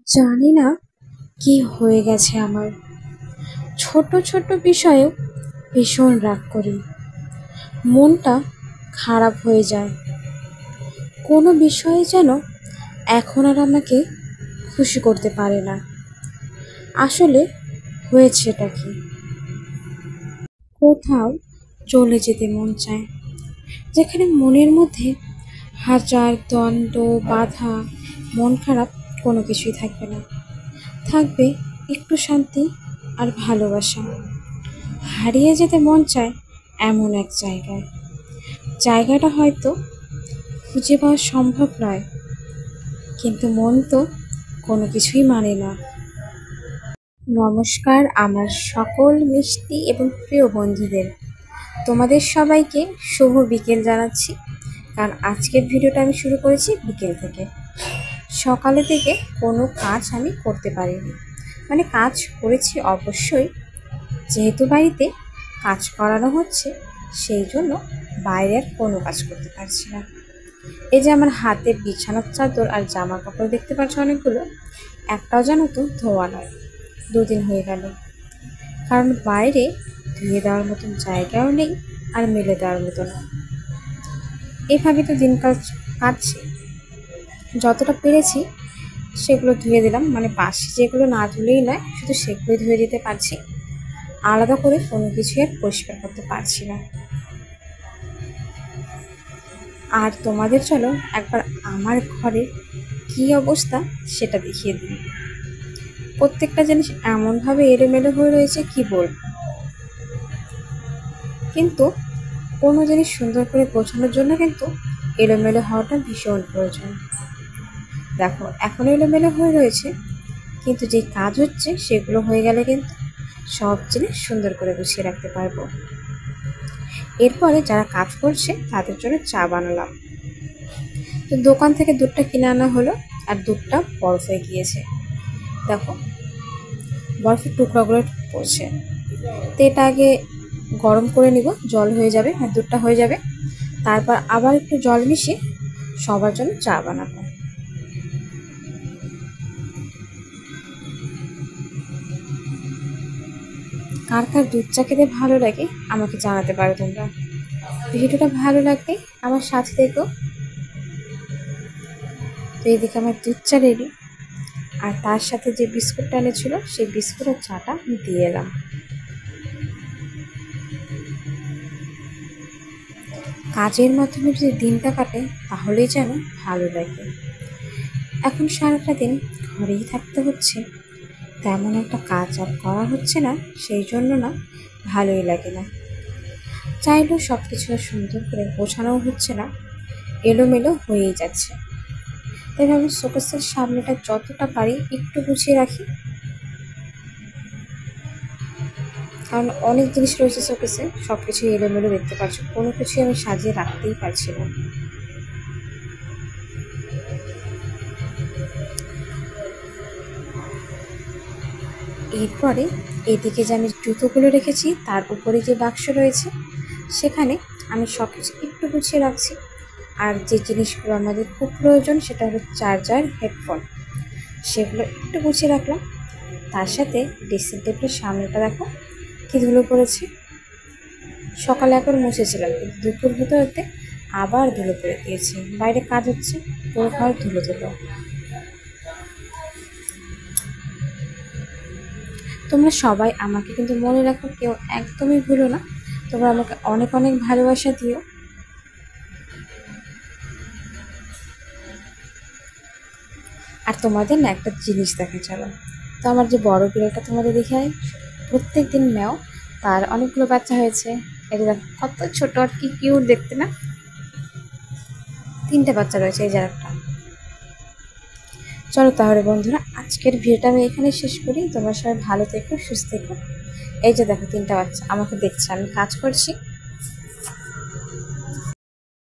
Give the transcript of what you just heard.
জানি না কি হয়ে গেছে আমার। ছোট ছোট বিষয়েও ভীষণ রাগ করি। মনটা খারাপ হয়ে যায়। কোনো বিষয়ে যেন এখন আর আমাকে খুশি করতে পারে না। আসলে হয়েছেটা কি? কোথাও চলে যেতে মন চায়, যেখানে মনের মধ্যে হাজার দ্বন্দ্ব, বাধা, মন খারাপ কোনো কিছুই থাকবে না। থাকবে একটু শান্তি আর ভালোবাসা। হারিয়ে যেতে মন চায় এমন এক জায়গায়। জায়গাটা হয়তো খুঁজে পাওয়া সম্ভব নয়, কিন্তু মন তো কোনো কিছুই মানে না। নমস্কার আমার সকল মিষ্টি এবং প্রিয় বন্ধুদের। তোমাদের সবাইকে শুভ বিকেল জানাচ্ছি, কারণ আজকের ভিডিওটা আমি শুরু করেছি বিকেল থেকে। সকালে থেকে কোনো কাজ আমি করতে পারিনি। মানে কাজ করেছি অবশ্যই, যেহেতু বাড়িতে কাজ করানো হচ্ছে সেই জন্য বাইরের কোনো কাজ করতে পারছি না। এই যে আমার হাতে বিছানার চাদর আর জামা কাপড় দেখতে পাচ্ছ অনেকগুলো, একটাও যেন তো ধোয়া নয়। 2 দিন হয়ে গেল, কারণ বাইরে ধুয়ে দেওয়ার মতন জায়গাও নেই আর মেলে দেওয়ার মতো না। এভাবে তো দিনকাল কাটছে। যতটা পেরেছি সেগুলো ধুয়ে দিলাম, মানে পাশে যেগুলো না ধুলেই নয়, শুধু সেগুলোই ধুয়ে দিতে পারছি। আলাদা করে কোনো কিছুই আর পরিষ্কার করতে পারছি না। আর তোমাদের চলো একবার আমার ঘরের কী অবস্থা সেটা দেখিয়ে দিই। প্রত্যেকটা জিনিস এমনভাবে এলোমেলো হয়ে রয়েছে কি বলবো। কিন্তু কোনো জিনিস সুন্দর করে গোছানোর জন্য কিন্তু এলোমেলো হওয়াটা ভীষণ প্রয়োজন। দেখো এখন এলোমেলো হয়ে রয়েছে, কিন্তু যে কাজ হচ্ছে সেগুলো হয়ে গেলে কিন্তু সব জিনিস সুন্দর করে গুছিয়ে রাখতে পারবো। এরপরে যারা কাজ করছে তাদের জন্য চা বানালাম। তো দোকান থেকে দুধটা কিনে আনা হলো, আর দুধটা বরফ হয়ে গিয়েছে। দেখো বরফের টুকরাগুলো পড়ছে। তো এটা আগে গরম করে নিব, জল হয়ে যাবে আর দুধটা হয়ে যাবে। তারপর আবার একটু জল মিশিয়ে সবার জন্য চা বানাবো। কার কার দুধ চা খেতে ভালো লাগে আমাকে জানাতে পারো তোমরা। ভিডিওটা ভালো লাগলে আমার সাথে থেকো। তো এইদিকে আমার দুধ চা রেডি, আর তার সাথে যে বিস্কুটটা এনেছিল সেই বিস্কুট আর চাটা আমি দিয়ে এলাম। কাজের মাধ্যমে যদি দিনটা কাটে তাহলেই যেন ভালো লাগে। এখন সারাটা দিন ঘরেই থাকতে হচ্ছে, তেমন একটা কাজ আর করা হচ্ছে না, সেই জন্য না ভালোই লাগে না। চাইলেও সব কিছু সুন্দর করে গোছানোও হচ্ছে না, এলোমেলো হয়েই যাচ্ছে। তাই আমি শোকেসের সামনেটা যতটা পারি একটু গুছিয়ে রাখি, কারণ অনেক জিনিস রয়েছে শোকেসে, সব কিছুই এলোমেলো দেখতে পাচ্ছ, কোনো কিছুই আমি সাজিয়ে রাখতেই পারছি না। এরপরে এদিকে যে আমি জুতোগুলো রেখেছি তার উপরে যে বাক্স রয়েছে সেখানে আমি সব কিছু একটু গুছিয়ে রাখছি। আর যে জিনিসগুলো আমাদের খুব প্রয়োজন সেটা হলো চার্জার, হেডফোন, সেগুলো একটু গুছিয়ে রাখলাম। তার সাথে ড্রেসিং টেবিলের সামনেটা দেখো কি ধুলো পড়েছে। সকালে একবার মুছেছিলাম, কিন্তু দুপুর হতে হতে আবার ধুলো পড়ে গিয়েছে। বাইরে কাজ হচ্ছে, পুরো ঘর ধুলো ধুলো। তোমরা সবাই আমাকে কিন্তু মনে রাখো, কেউ একদমই ভুলো না। তোমরা আমাকে অনেক অনেক ভালোবাসা দিও। আর তোমাদের না একটা জিনিস দেখা চলো, তো আমার যে বড় বিড়ালটা তোমাদের দেখে প্রত্যেক দিন ম্যাও, তার অনেকগুলো বাচ্চা হয়েছে। এটা দেখো কত ছোট আর কি কিউট দেখতে না। 3টে বাচ্চা রয়েছে, এই যে একটা। চলো তাহলে বন্ধুরা আজকের ভিডিওটা আমি এখানে শেষ করি। তোমরা সবাই ভালো থেকো, সুস্থ থেকো। এই যে দেখো 3টা বাচ্চা আমাকে দেখছে, আমি কাজ করছি।